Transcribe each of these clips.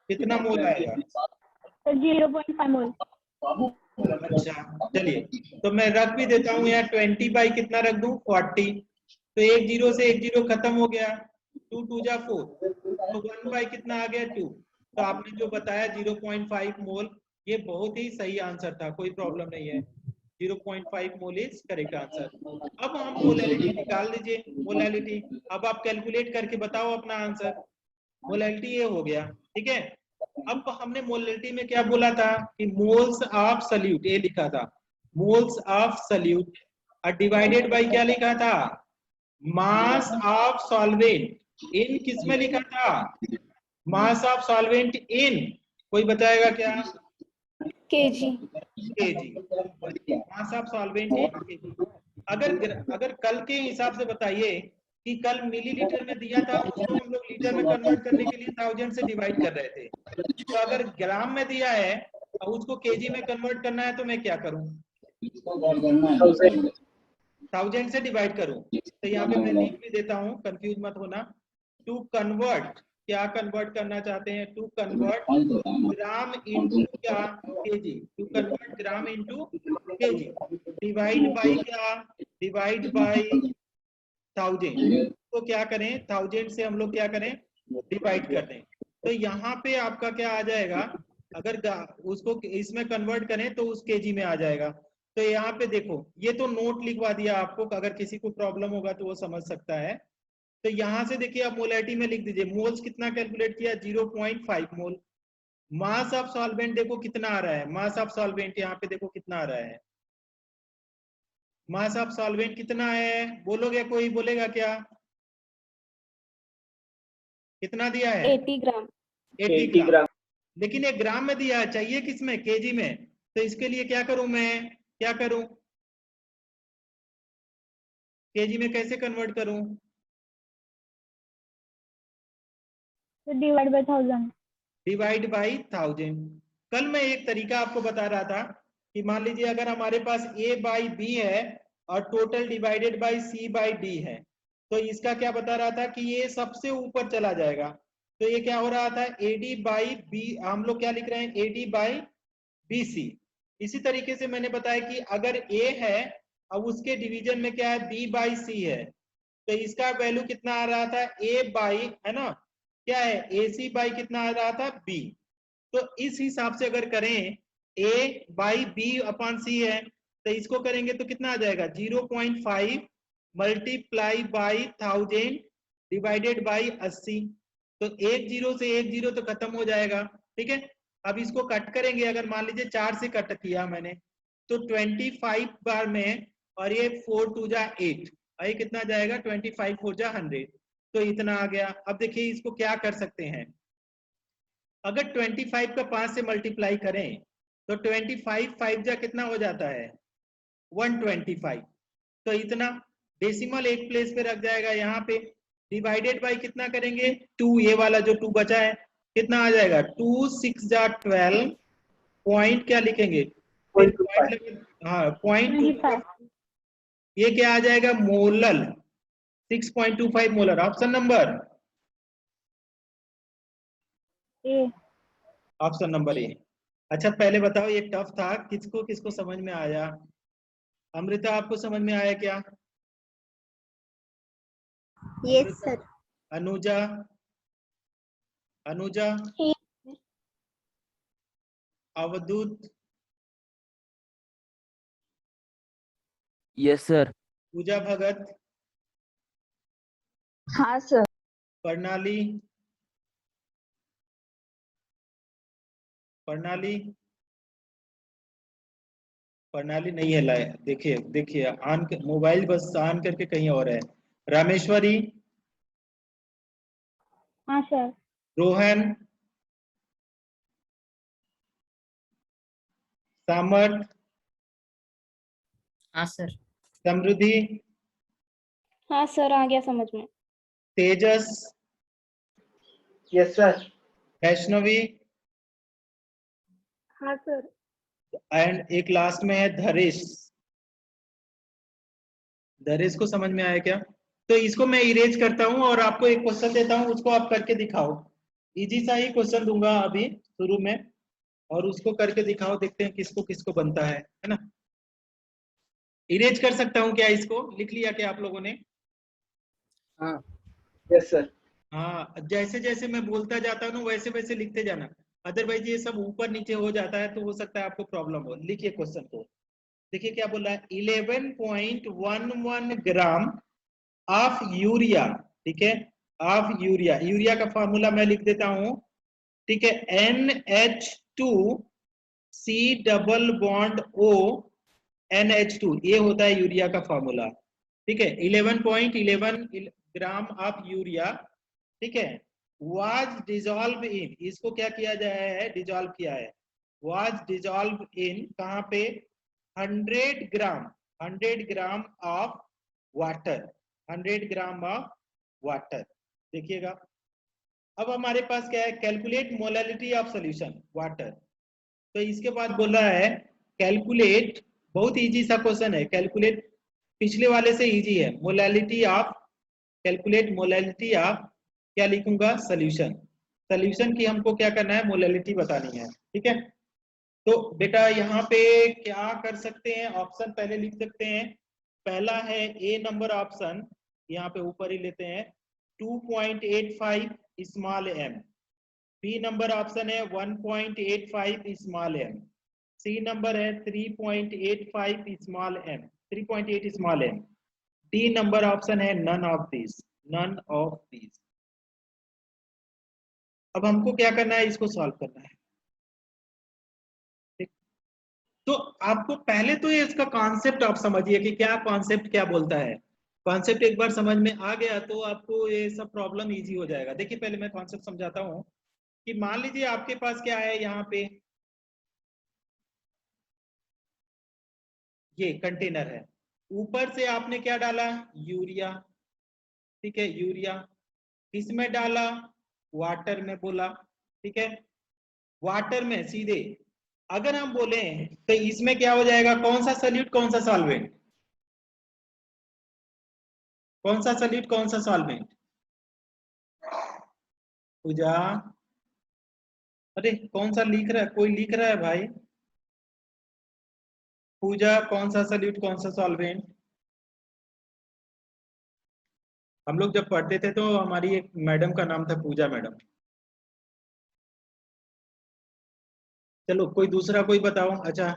कितना मोल आएगा? 0.5 मोल। अच्छा चलिए, तो मैं रख भी देता हूँ यहाँ 20 बाई कितना रख दूं 40, तो एक जीरो से एक जीरो खत्म हो गया, 2 2 जा 4, तो 1 बाई कितना आ गया 2। तो आपने जो बताया 0.5 मोल, ये बहुत ही सही आंसर था, कोई प्रॉब्लम नहीं है। 0.5 मोल इज करेक्ट आंसर। अब हम मोलैलिटी निकाल दीजिए, मोलैलिटी। अब आप कैलकुलेट करके बताओ अपना आंसर। मोलैलिटी ये हो गया, ठीक है। अब हमने मोलैलिटी में क्या बोला था कि मोल्स ऑफ सॉल्यूट, ये लिखा था मोल्स ऑफ सॉल्यूट, और डिवाइडेड बाय क्या लिखा था, मास ऑफ सॉल्वेंट। इन किस में लिखा था, मास ऑफ सॉल्वेंट इन, कोई बताएगा क्या, KG. KG, mass of solvent in KG. अगर कल के हिसाब से बताइए कि कल मिलीलीटर में दिया था, उसको हम लोग लीटर में कन्वर्ट करने के लिए 1000 से डिवाइड कर रहे थे। तो अगर ग्राम में दिया है और उसको केजी में कन्वर्ट करना है, तो मैं क्या करूं, 1000 से डिवाइड करूं। तो यहाँ पे मैं लिख भी देता हूं, कंफ्यूज मत होना। टू कन्वर्ट, क्या कन्वर्ट करना चाहते हैं, टू कन्वर्ट ग्राम इंटू क्या, KG, to convert gram into KG, divide by क्या, डिवाइड बाई 1000। तो क्या करें, 1000 से हम लोग क्या करें, डिवाइड कर दें। तो यहाँ पे आपका क्या आ जाएगा, अगर उसको इसमें कन्वर्ट करें तो उस केजी में आ जाएगा। तो यहाँ पे देखो, ये तो नोट लिखवा दिया आपको, अगर किसी को प्रॉब्लम होगा तो वो समझ सकता है। तो यहाँ से देखिए आप मोलैलिटी में लिख दीजिए, मोल्स कितना कैलकुलेट किया, 0.5 मोल। मास ऑफ सॉल्वेंट देखो कितना आ रहा है, मास ऑफ सॉल्वेंट यहाँ पे देखो कितना आ रहा है, मास ऑफ सॉल्वेंट कितना है, बोलोगे, कोई बोलेगा क्या, कितना दिया है, 80 ग्राम। 80 ग्राम। लेकिन एक ग्राम में दिया है, चाहिए किसमें, केजी में। तो इसके लिए क्या करूं, मैं क्या करूं, केजी में कैसे कन्वर्ट करूं, डिवाइड बाय 1000। Divide by 1000। कल मैं एक तरीका आपको बता रहा था कि मान लीजिए अगर हमारे पास a बाई बी है और total divided by c by D है, तो इसका क्या बता रहा था कि ये सबसे ऊपर चला जाएगा। तो ये क्या हो रहा था, ad बाई बी, हम लोग क्या लिख रहे हैं, ad बाई बी सी। इसी तरीके से मैंने बताया कि अगर a है, अब उसके डिवीजन में क्या है, b बाई सी है, तो इसका वैल्यू कितना आ रहा था, a बाई, है ना, क्या है, ए सी बाई कितना आ रहा था, b। तो इस हिसाब से अगर करें, a बाई बी अपॉन सी है, तो इसको करेंगे तो कितना आ जाएगा, 0.5 मल्टीप्लाई बाई 1000 डिवाइडेड बाई 80। तो एक जीरो से एक जीरो तो खत्म हो जाएगा, ठीक है। अब इसको कट करेंगे, अगर मान लीजिए 4 से कट किया मैंने, तो 25 बार में, और ये 4 2 जा 8, ये कितना जाएगा, 25 4 जा 100, तो इतना आ गया। अब देखिए इसको क्या कर सकते हैं, अगर 25 का 5 से मल्टीप्लाई करें तो 25 5 जा कितना हो जाता है, 125। तो इतना डेसिमल एक प्लेस पे रख जाएगा यहाँ पे, डिवाइडेड बाई कितना करेंगे, 2, ये वाला जो 2 बचा है कितना आ जाएगा, 2 6 जा 12, पॉइंट क्या लिखेंगे, फिर पॉइंट, हाँ पॉइंट, ये क्या आ जाएगा, molal, 6.25 molar, option number A. Option number A. अच्छा पहले बताओ, ये टफ था, किसको किसको समझ में आया, अमृता आपको समझ में आया क्या, यस सर। अनुजा, अनुजा, अवधूत, यस सर। पूजा भगत, हाँ सर। प्रणाली, प्रणाली, प्रणाली नहीं है, लाए, देखिए देखिए ऑन, मोबाइल बस ऑन करके कहीं और है। रामेश्वरी, हाँ सर। रोहन, सामर्थ, हाँ सर। समृद्धि, हाँ सर, आ गया समझ में। तेजस, यस सर। वैष्णवी, हाँ सर। एंड एक लास्ट में है धरेश। धरेश को समझ में आया क्या, तो इसको मैं इरेज करता हूं और आपको एक क्वेश्चन देता हूं, उसको आप करके दिखाओ। इजी सा ही क्वेश्चन दूंगा अभी शुरू में, और उसको करके दिखाओ, देखते हैं किसको किसको बनता है ना। इरेज कर सकता हूं क्या इसको? लिख लिया क्या आप लोगों ने? हाँ यस सर। हाँ, जैसे जैसे मैं बोलता जाता हूँ वैसे वैसे लिखते जाना, अदरवाइज ये सब ऊपर नीचे हो जाता है तो हो सकता है आपको प्रॉब्लम हो। लिखिए क्वेश्चन को, देखिए क्या बोला है। 11.11 ग्राम ऑफ यूरिया, ठीक है, ऑफ यूरिया, यूरिया का फॉर्मूला मैं लिख देता हूं, ठीक है, NH2C double bond O NH2, ये होता है यूरिया का फॉर्मूला, ठीक है। 11.11 ग्राम ऑफ यूरिया, ठीक है, वाज डिजॉल्व इन, इसको क्या किया जाए है, डिजॉल्व किया है, वाज डिजॉल्व इन कहां पे, 100 ग्राम, 100 gram of water, 100 gram of water. देखिएगा अब हमारे पास क्या है, calculate molality of solution water. तो इसके बाद बोल रहा है कैलकुलेट, बहुत इजी सा क्वेश्चन है, कैलकुलेट, पिछले वाले से इजी है, molality of, calculate molality of, क्या लिखूंगा, सॉल्यूशन। सॉल्यूशन की हमको क्या करना है, मोलैलिटी बतानी है, ठीक है। तो बेटा यहाँ पे क्या कर सकते हैं, ऑप्शन पहले लिख सकते हैं। पहला है ए नंबर ऑप्शन, यहाँ पे ऊपर ही लेते हैं, 2.85 small M. B number option है 1.85 स्मॉल एम। सी नंबर है 3.85 small M, 3.8 small M. D number option है none of this, none of this. अब हमको क्या करना है, इसको सॉल्व करना है, ठीक। तो आपको पहले तो ये इसका कॉन्सेप्ट आप समझिए कि क्या कॉन्सेप्ट क्या बोलता है। कॉन्सेप्ट एक बार समझ में आ गया तो आपको ये सब प्रॉब्लम इजी हो जाएगा। देखिए पहले मैं कॉन्सेप्ट समझाता हूँ कि मान लीजिए आपके पास क्या है, यहाँ पे ये कंटेनर है, ऊपर से आपने क्या डाला, यूरिया, ठीक है, यूरिया, किसमें डाला, वाटर में बोला, ठीक है, वाटर में सीधे। अगर हम बोले तो इसमें क्या हो जाएगा, कौन सा सॉल्यूट कौन सा सॉल्वेंट, कौन सा सॉल्यूट कौन सा सॉल्वेंट, पूजा, अरे कौन सा लिख रहा है, कोई लिख रहा है भाई, पूजा कौन सा सॉल्यूट कौन सा सॉल्वेंट। हम लोग जब पढ़ते थे तो हमारी एक मैडम का नाम था पूजा मैडम। चलो कोई दूसरा कोई बताओ, अच्छा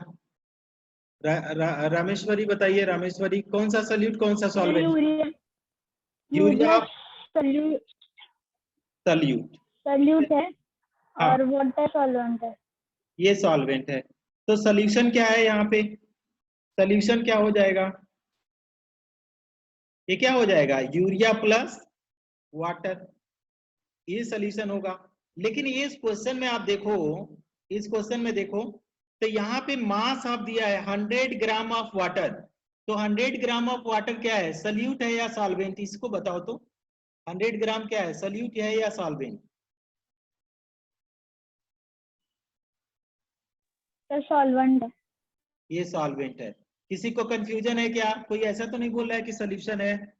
रामेश्वरी बताइए, रामेश्वरी कौन सा सॉल्यूट कौन सा solvent, urea, urea solute, solute, solute है हाँ और वाटर सॉल्वेंट है। ये सॉल्वेंट है। तो सॉल्यूशन क्या है यहाँ पे, सॉल्यूशन क्या हो जाएगा, ये क्या हो जाएगा, यूरिया प्लस वाटर, ये सॉल्यूशन होगा। लेकिन ये इस क्वेश्चन में आप देखो, इस क्वेश्चन में देखो तो यहाँ पे मास आप दिया है 100 ग्राम ऑफ वाटर। तो 100 ग्राम ऑफ वाटर क्या है, सल्यूट है या सॉल्वेंट, इसको बताओ तो। 100 ग्राम क्या है, सल्यूट है या सॉल्वेंट? तो सॉल्वेंट है। ये सॉल्वेंट है। किसी को कंफ्यूजन है क्या, कोई ऐसा तो नहीं बोल रहा है कि सॉल्यूशन है?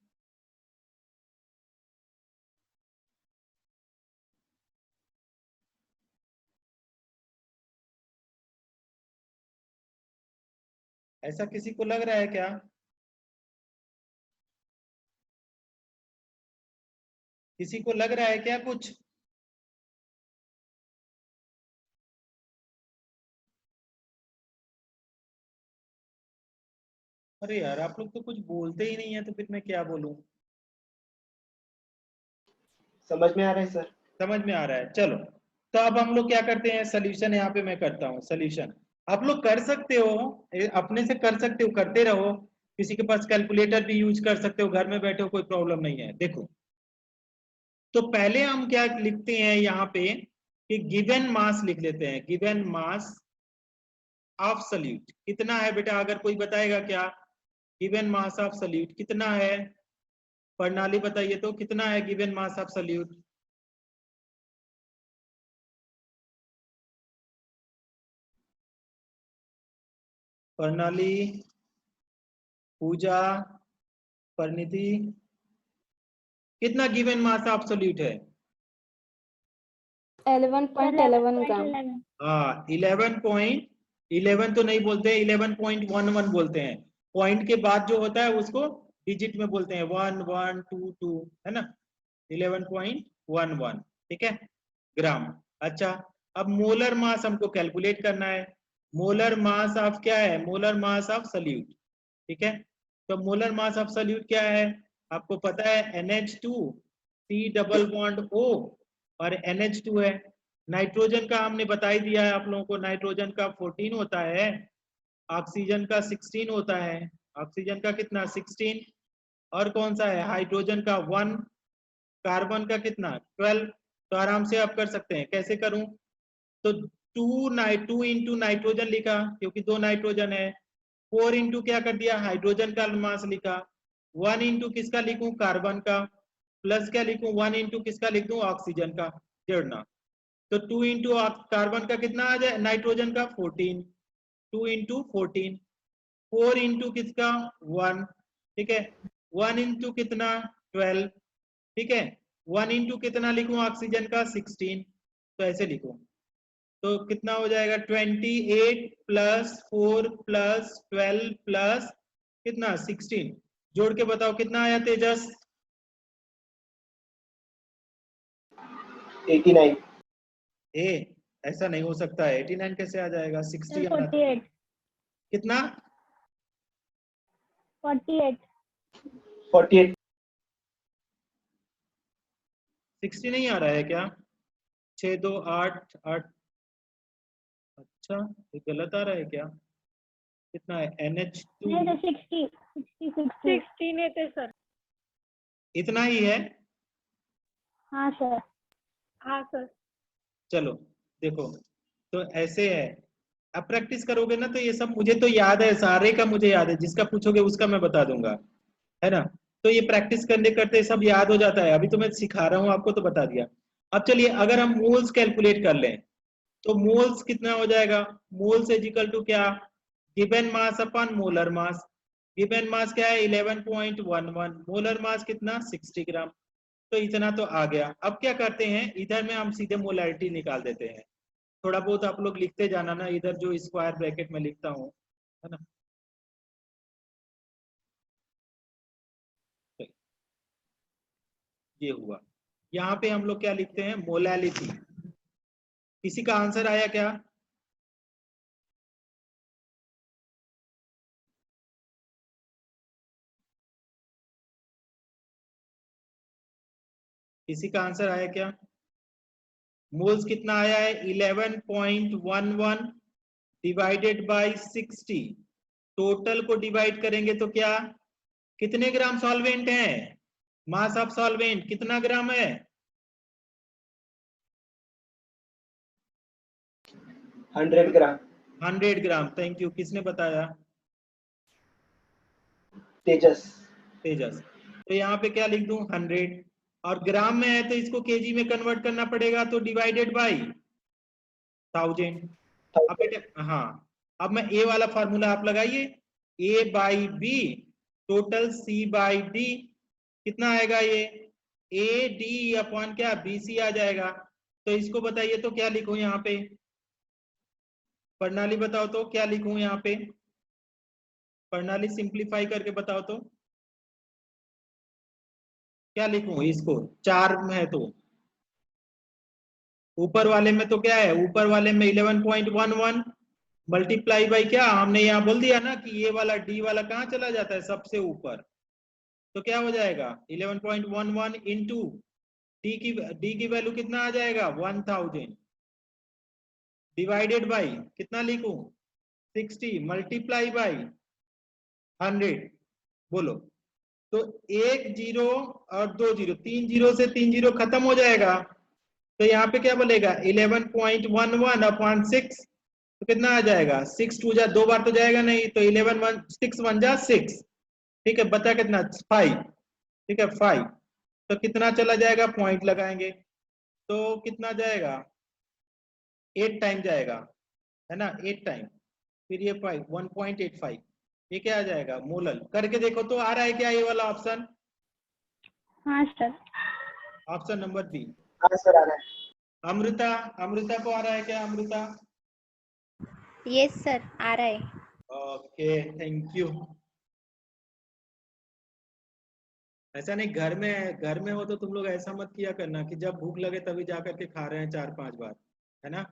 ऐसा किसी को लग रहा है क्या? किसी को लग रहा है क्या कुछ? अरे यार आप लोग तो कुछ बोलते ही नहीं है, तो फिर मैं क्या बोलूं। समझ में आ रहा है सर। समझ में आ रहा है, चलो। तो अब हम लोग क्या करते हैं, सोल्यूशन यहाँ पे मैं करता हूँ सोल्यूशन। आप लोग कर सकते हो, अपने से कर सकते हो, करते रहो। किसी के पास कैलकुलेटर भी यूज कर सकते हो, घर में बैठे हो, कोई प्रॉब्लम नहीं है। देखो तो पहले हम क्या लिखते हैं यहाँ पे कि गिवन मास लिख लेते हैं, गिवन मास ऑफ सॉल्यूट कितना है बेटा, अगर कोई बताएगा क्या, गिवन मास ऑफ सॉल्यूट कितना है, प्रणाली बताइए तो कितना है गिवन मास ऑफ सॉल्यूट। प्रणाली, पूजा, परिणीति, कितना गिवन मास एब्सोल्यूट है? 11.11 ग्राम। हाँ 11 तो नहीं बोलते, 11.11 बोलते हैं। पॉइंट के बाद जो होता है उसको डिजिट में बोलते हैं, 1 1 2 2, है ना, 11.11, ठीक है, ग्राम। अच्छा, अब मोलर मास हमको कैलकुलेट करना है। मोलर मास ऑफ क्या है? मोलर मास ऑफ सॉल्यूट, ठीक है। तो मोलर मास ऑफ सॉल्यूट क्या है? आपको पता है NH2 C double bond O और NH2 है। नाइट्रोजन का हमने बता ही दिया है आप लोगों को, नाइट्रोजन का 14 होता है, ऑक्सीजन का 16 होता है। ऑक्सीजन का कितना? 16। और कौन सा है? हाइड्रोजन का 1, कार्बन का कितना? 12। तो आराम से आप कर सकते हैं। कैसे करूं? तो 2 इंटू नाइट्रोजन लिखा क्योंकि 2 नाइट्रोजन है, 4 इंटू क्या कर दिया? हाइड्रोजन का मास लिखा, 1 इंटू किसका लिखूं? कार्बन का, प्लस क्या लिखूं? 1 इंटू किसका लिख दूं? ऑक्सीजन का, जोड़ना। तो 2 इंटू कार्बन का कितना आ जाए? नाइट्रोजन का 14, 2 इंटू 14, 4 इंटू किसका? 1, ठीक है, 1 इंटू कितना? 12, ठीक है, 1 इंटू कितना लिखूं? ऑक्सीजन का 16। तो ऐसे लिखूं तो कितना हो जाएगा? 28 प्लस 4 प्लस 12 प्लस कितना? 16। जोड़ के बताओ कितना आया तेजस? 89। ऐसा नहीं हो सकता है, 89 कैसे आ जाएगा? 60 आना। 48। कितना? 48। 48। 60 नहीं आ रहा है क्या? 6 2 8 8। अच्छा, ये गलत आ रहा है क्या? कितना है? NH2 नहीं सर 60 16 है थे सर। इतना ही है। हाँ सर। हाँ सर। चलो देखो, तो ऐसे है। अब प्रैक्टिस करोगे ना तो ये सब मुझे तो याद है, सारे का मुझे याद है, जिसका पूछोगे उसका मैं बता दूंगा, है ना। तो ये प्रैक्टिस करने करते सब याद हो जाता है। अभी तो मैं सिखा रहा हूँ आपको तो बता दिया। अब चलिए अगर हम मोल्स कैलकुलेट कर लें तो मोल्स कितना हो जाएगा? मोल्स इज इक्वल टू क्या? Given mass upon molar mass. Given mass क्या है? 11.11। मोलर मास कितना? 60 ग्राम। तो इतना तो आ गया। अब क्या करते हैं, इधर में हम सीधे मोलैरिटी निकाल देते हैं। थोड़ा बहुत आप लोग लिखते जाना ना, इधर जो स्क्वायर ब्रैकेट में लिखता हूँ, है ना। ये हुआ। यहाँ पे हम लोग क्या लिखते हैं? मोलैलिटी। किसी का आंसर आया क्या? किसी का आंसर आया क्या? मोल्स कितना आया है? 11.11 डिवाइडेड बाय 60। टोटल को डिवाइड करेंगे तो क्या? कितने ग्राम सॉल्वेंट है? मास ऑफ सॉल्वेंट कितना ग्राम है? 100 ग्राम। 100 ग्राम। Thank you. किसने बताया? तेजस। तेजस। तो यहाँ पे क्या लिख दूं? 100। और ग्राम में है तो इसको केजी में कन्वर्ट करना पड़ेगा, तो डिवाइडेड बाई 1000। अब बेटे हाँ, अब मैं ए वाला फार्मूला आप लगाइए, A by B total C by D. कितना आएगा ये? ए डी अपॉन क्या? BC आ जाएगा। तो इसको बताइए तो क्या लिखूं यहाँ पे? प्रणाली बताओ तो क्या लिखूं यहाँ पे? प्रणाली सिंप्लीफाई करके बताओ तो क्या लिखूं इसको? 4 में है तो ऊपर वाले में तो क्या है? ऊपर वाले में 11.11 मल्टीप्लाई बाई क्या? हमने यहाँ बोल दिया ना कि ये वाला डी वाला कहाँ चला जाता है? सबसे ऊपर। तो क्या हो जाएगा? 11.11 इंटू डी की वैल्यू कितना आ जाएगा? 1000 डिवाइडेड बाई कितना लिखूं? 60 मल्टीप्लाई बाई 100। बोलो। तो 1 जीरो और 2 जीरो, 3 जीरो से 3 जीरो खत्म हो जाएगा। तो यहाँ पे क्या बोलेगा? 11.11 अपॉन 6। तो कितना आ जाएगा? 6 टू जा, 2 बार तो जाएगा नहीं, तो 11 1 6 1 जा 6, ठीक है, बचा कितना? 5, ठीक है 5। तो कितना चला जाएगा? पॉइंट लगाएंगे तो कितना जाएगा? 8 टाइम जाएगा, है ना, 8 टाइम। फिर ये 5 1.85, ये क्या आ जाएगा? मोलल। करके देखो तो आ रहा है क्या ये वाला ऑप्शन? हाँ सर। Option number B. हाँ सर आ रहा है। अमृता, अमृता को आ रहा है क्या? अमृता, यस सर, आ रहा है। Okay, thank you. ऐसा नहीं, घर में हो तो तुम लोग ऐसा मत किया करना कि जब भूख लगे तभी जा करके खा रहे हैं 4-5 बार, है ना?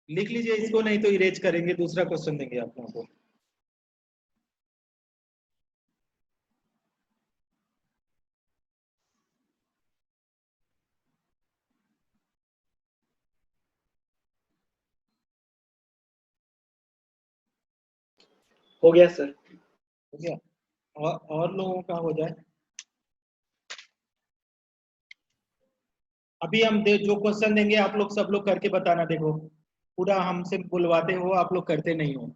लिख लीजिए इसको, नहीं तो इरेज करेंगे, दूसरा क्वेश्चन देंगे आप लोगों को। हो गया सर। हो गया? और लोगों का हो जाए। अभी हम जो क्वेश्चन देंगे आप लोग सब लोग करके बताना। देखो, पूरा हमसे बुलवाते हो, आप लोग करते नहीं हो।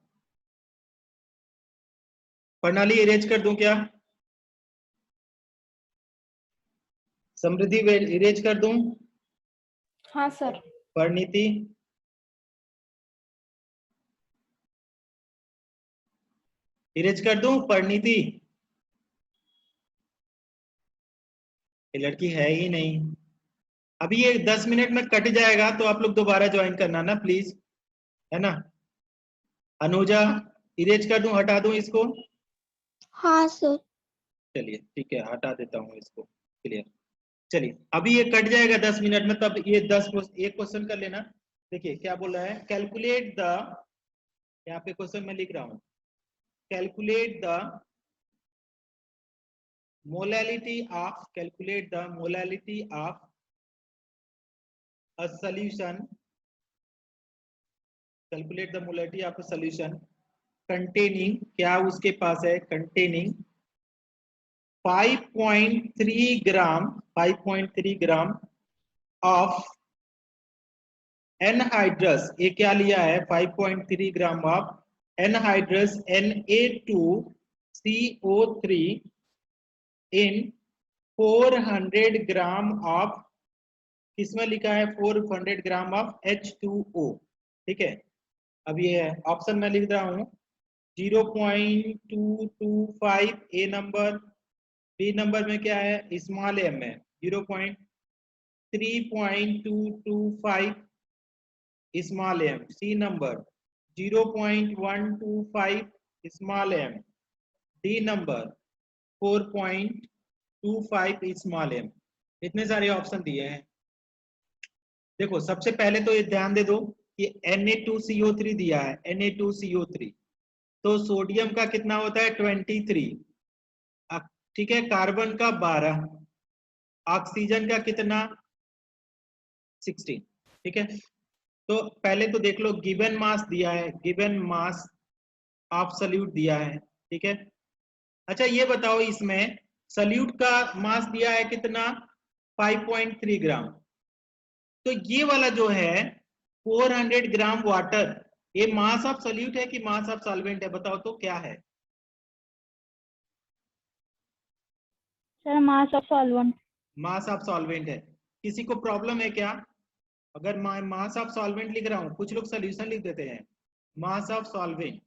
प्रणाली इरेज कर दूं क्या? समृद्धि इरेज कर दूं? हाँ सर। परिणीति, इरेज कर दूं? परिणीति, ये लड़की है ही नहीं। अभी ये 10 मिनट में कट जाएगा तो आप लोग दोबारा ज्वाइन करना ना प्लीज, है ना? अनुजा, इरेज कर दूं, हटा दूं इसको? हाँ सर। चलिए ठीक है, हटा देता हूँ इसको। क्लियर। चलिए, अभी ये कट जाएगा 10 मिनट में, तब ये 10 एक क्वेश्चन कर लेना। देखिए क्या बोल रहा है, कैलकुलेट द, यहाँ पे क्वेश्चन मैं लिख रहा हूँ, calculate the molality of, calculate the molality of a solution, calculate the molality of a solution containing, क्या उसके पास है, containing 5.3 gram, 5.3 gram of anhydrous, ये क्या लिया है, 5.3 gram of anhydrous Na2CO3 in 400 gram of, किसमें लिखा है, 400 ग्राम ऑफ H2O। ठीक है, अब ये ऑप्शन में लिख रहा हूं, 0.225 ए नंबर, बी नंबर में क्या है, स्मॉल एम है 0.3.225 small M, C number 0.125 small M, D number 4.25 small M. इतने सारे ऑप्शन दिए हैं। देखो सबसे पहले तो ये ध्यान दे दो कि Na2CO3 दिया है, Na2CO3, तो सोडियम का कितना होता है, 23, ठीक है, कार्बन का 12, ऑक्सीजन का कितना, 16। ठीक है, तो पहले तो देख लो, गिवन मास दिया है, गिवन मास ऑफ सल्यूट दिया है। ठीक है, अच्छा ये बताओ, इसमें सल्यूट का मास दिया है कितना, 5.3 ग्राम। तो ये वाला जो है 400 ग्राम वाटर, ये मास ऑफ सल्यूट है कि मास ऑफ सॉल्वेंट है, बताओ तो क्या है? Sir mass of solvent. Mass of solvent है। किसी को प्रॉब्लम है क्या अगर मास ऑफ सॉल्वेंट लिख रहा हूं? कुछ लोग सोल्यूशन लिख देते हैं। मास ऑफ सॉल्वेंट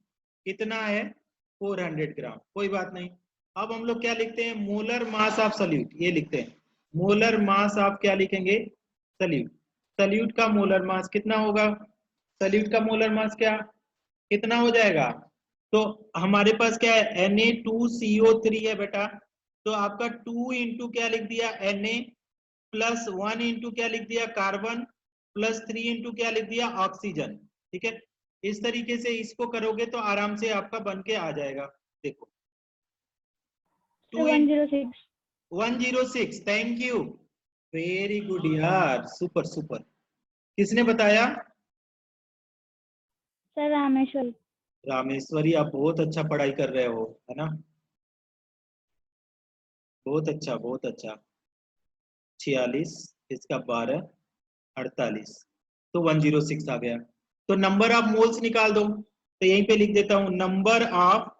कितना है, 400 ग्राम, कोई बात नहीं। अब हम लोग क्या लिखते हैं, मोलर मास ऑफ सल्यूट, ये लिखते हैं मोलर मास ऑफ, क्या लिखेंगे, सल्यूट। सल्यूट का मोलर मास कितना होगा, सल्यूट का मोलर मास क्या कितना हो जाएगा? तो हमारे पास क्या है, Na2CO3 है बेटा, तो आपका 2 इंटू क्या लिख दिया, Na, प्लस 1 इंटू क्या लिख दिया, कार्बन, प्लस 3 इंटू क्या लिख दिया, ऑक्सीजन। ठीक है, इस तरीके से इसको करोगे तो आराम से आपका बन के आ जाएगा। देखो 106। 106, थैंक यू, वेरी गुड यार, सुपर सुपर। किसने बताया? सर रामेश्वर। रामेश्वरी, आप बहुत अच्छा पढ़ाई कर रहे हो, है ना? बहुत अच्छा, बहुत अच्छा। 46, इसका 12, 48, तो 106 आ गया। तो नंबर ऑफ मोल्स निकाल दो, तो यहीं पे लिख देता हूं, number of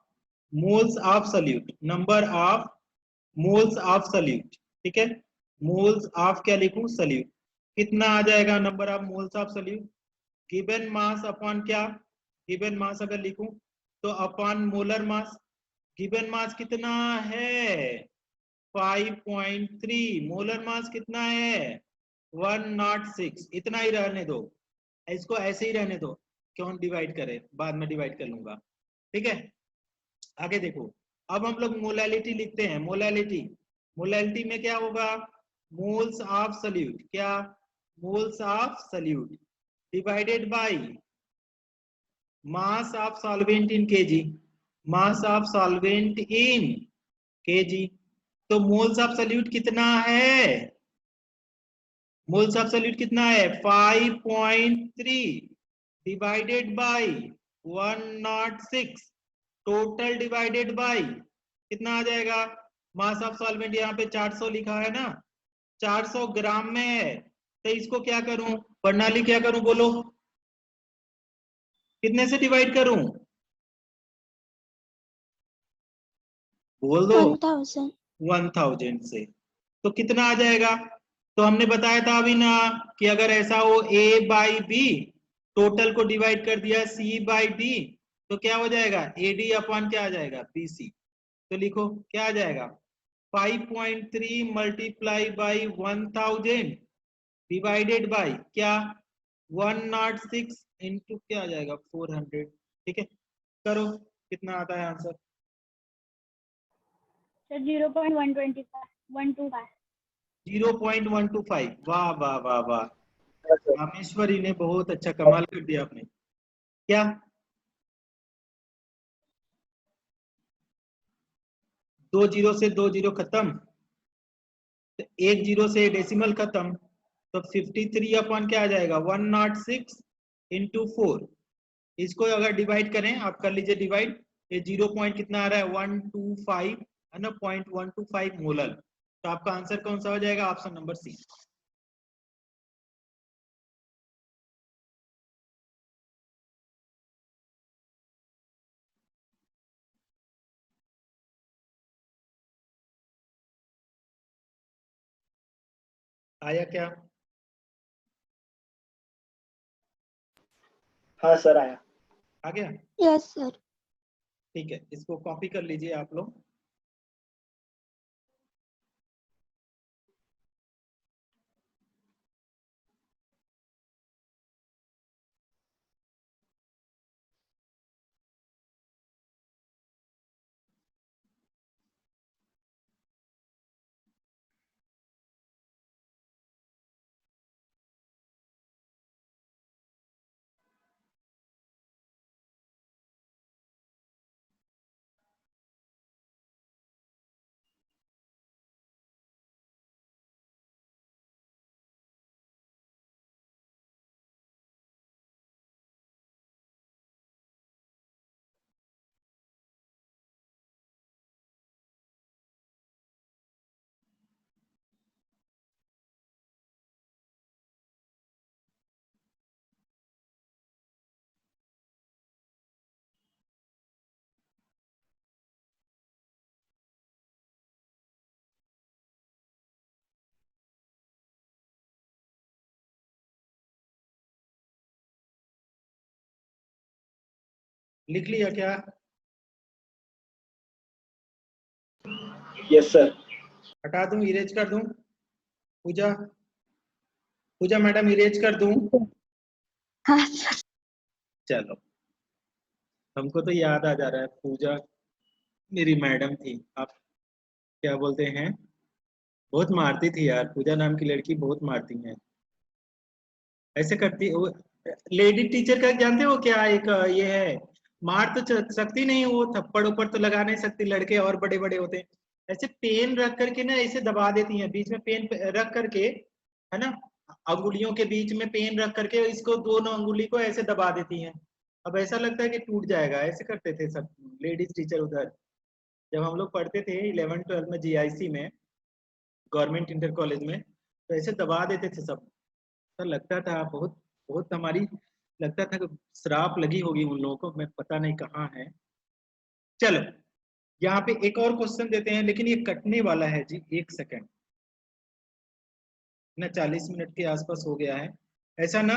moles of solute, number of moles of solute. ठीक है, मोल्स ऑफ क्या लिखूं, सल्यूट। कितना आ जाएगा number of moles of solute, given mass upon क्या, गिवन मास अगर लिखूं तो upon molar mass, given mass कितना है 5.3, मोलर मास कितना है 106, इतना ही रहने दो, इसको ऐसे ही रहने दो, क्यों डिवाइड करें, बाद में डिवाइड कर लूंगा, ठीक है। आगे देखो, अब हम लोग मोलैलिटी लिखते हैं, मोलैलिटी, मोलैलिटी में क्या होगा, मोल्स ऑफ सॉल्यूट, क्या moles of solute divided by mass of solvent in KG, mass of solvent in KG. तो मोल्स ऑफ सॉल्यूट कितना है, मोल्स ऑफ सॉल्यूट कितना है 5.3 divided by 106, total divided by कितना आ जाएगा, मास ऑफ सॉल्वेंट यहाँ पे 400 लिखा है ना, 400 ग्राम में है, तो इसको क्या करूं, प्रणाली क्या करूं बोलो, कितने से डिवाइड करूं, बोल दो 1000 से, तो कितना आ जाएगा, तो हमने बताया था अभी ना कि अगर ऐसा हो ए बाई बी, टोटल को डिवाइड कर दिया सी बाई डी, तो क्या हो जाएगा एडी अपॉन क्या आ जाएगा बीसी, तो लिखो क्या आ जाएगा 5.3 मल्टीप्लाई बाई 1000 डिवाइडेड बाई क्या 106 इंटू क्या आ जाएगा 400, ठीक है, करो कितना आता है आंसर, सर 0.125 0.125, वाह वाह वाह वाह, रामेश्वरी ने बहुत अच्छा कमाल कर दिया आपने, क्या 2 जीरो से 2 जीरो खत्म, तो 1 जीरो से डेसिमल खत्म, तो 53 अपॉन क्या आ जाएगा 106 इंटू 4, इसको अगर डिवाइड करें आप कर लीजिए डिवाइड, ये 0 पॉइंट कितना आ रहा है 125 है ना, 0.125 मोलर, तो आपका आंसर कौन सा हो जाएगा, ऑप्शन नंबर सी। आया क्या, हाँ सर आया। आ गया, यस सर। ठीक है, इसको कॉपी कर लीजिए आप लोग, लिख लिया क्या, यस सर। हटा दूं, इरेज कर दूं, पूजा, पूजा मैडम इरेज कर दूं, हाँ सर। चलो हमको तो याद आ जा रहा है, पूजा मेरी मैडम थी, आप क्या बोलते हैं, बहुत मारती थी यार, पूजा नाम की लड़की बहुत मारती है, ऐसे करती वो, लेडी टीचर का जानते हो क्या, एक ये है, मार तो सकती नहीं, वो थप्पड़ ऊपर तो लगा नहीं सकती, लड़के और बड़े बड़े होते हैं, ऐसे पेन रख करके ना ऐसे दबा देती हैं, बीच में पेन रख करके, है ना, अंगुलियों के बीच में पेन रख करके इसको दोनों अंगुली को ऐसे दबा देती हैं, अब ऐसा लगता है कि टूट जाएगा, ऐसे करते थे सब लेडीज टीचर उधर, जब हम लोग पढ़ते थे 11-12 में जीआईसी में, गवर्नमेंट इंटर कॉलेज में, तो ऐसे दबा देते थे सब, तो लगता था बहुत बहुत हमारी, लगता था कि श्राप लगी होगी उन लोगों को, मैं पता नहीं कहाँ है। चलो यहाँ पे एक और क्वेश्चन देते हैं, लेकिन ये कटने वाला है जी, 1 सेकंड ना, 40 मिनट के आसपास हो गया है, ऐसा ना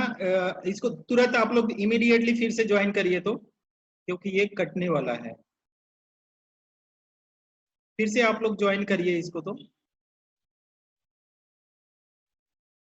इसको तुरंत आप लोग इमीडिएटली फिर से ज्वाइन करिए तो, क्योंकि ये कटने वाला है। फिर से आप लोग ज्वाइन करिए इसको तो।